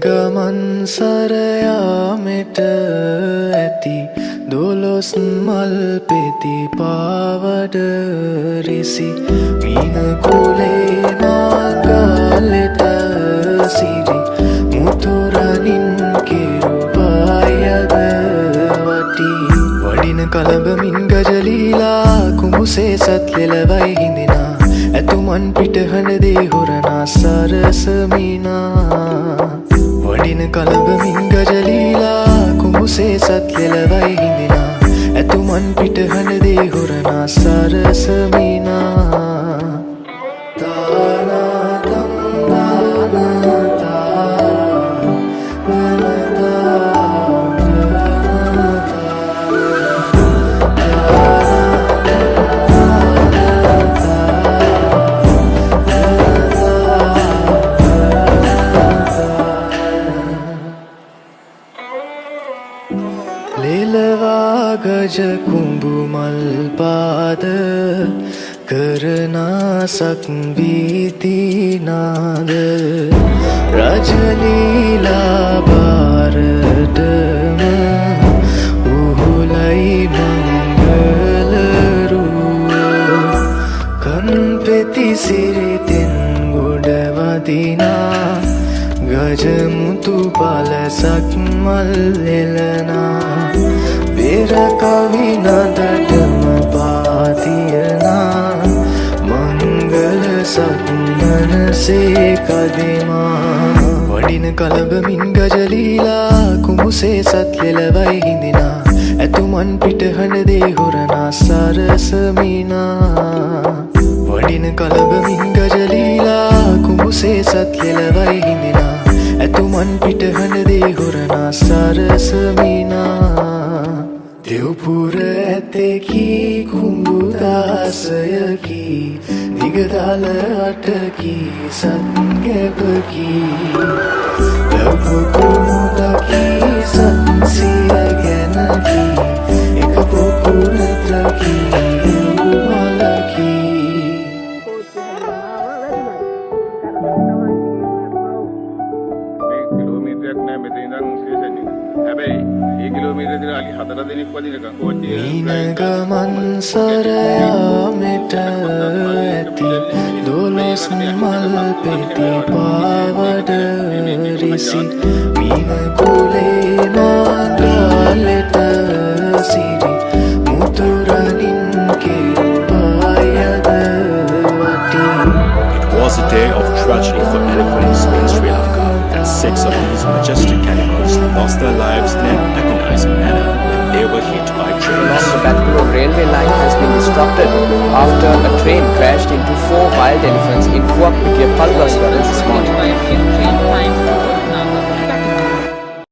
ගමන් සරයාමෙට ඇති දොළොස් මල් පෙති පාවඩ රිසි මීන කුලේ නාගලෙට සිරි මුතුරනින් කිරුවායද වටි වඩින කලඹමින් ගජලීලා කුඹුසේ සත් ලෙලවයි හිඳිනා ඇතුමන් පිටහඬදේ හොරනා සරසමිනා වඩින කලඹමින් ගජලීලා කුඹුසේ සත් ලෙලවයි හිඳිනා ඇතුමන් පිටහඬදේ හොරනා සරසමිනා ලෙලවා ගජ කුඹු මල් පාද කරනා සක්වීතිනාද රජලීලා බාරටම උහුලයි මංගලරුව කන්පෙති සිරිතෙන් ගොඩවදිනා ගජමුතු පලසක් මල් එලනා බෙර කවි නදටම පාතියනා මංගල සක්මනසේ කදිමා වඩින කලඹමින් ගජලීලා කුඹුසේ සත් ලෙලවයි හිඳිනා ඇතුමන් පිටහඬදේ හොරනා සරසමිනා වඩින කලඹමින් ගජලීලා කුඹුසේ සත් ලෙලවයි හිඳිනා ඇතුමන් පිටහඬදේ හොරනා සරසමිනා දෙව්පුර ඇතෙකි කුඹුදාසයකි දිගදල අටකි සත්ගැපකි වැව්පොකු මුදකි සත්සිය ගැනකි එක පොකුරතකි මලකි මීන ගමන් සරයාමෙට ඇති දොළොස් මල් පෙති පාවඩ රිසි මීන කුලේ නාගලෙට සිරි මුතුරනින් කිරුවායද වටි. It was a day of tragedy for elephants in Sri Lanka as 6 of these majestic animals lost their lives in an agonizing manner when they were hit by trains. The Bangalore railway line has been disrupted after a train crashed into 4 wild elephants in Kuakpitiya, Palwas this morning.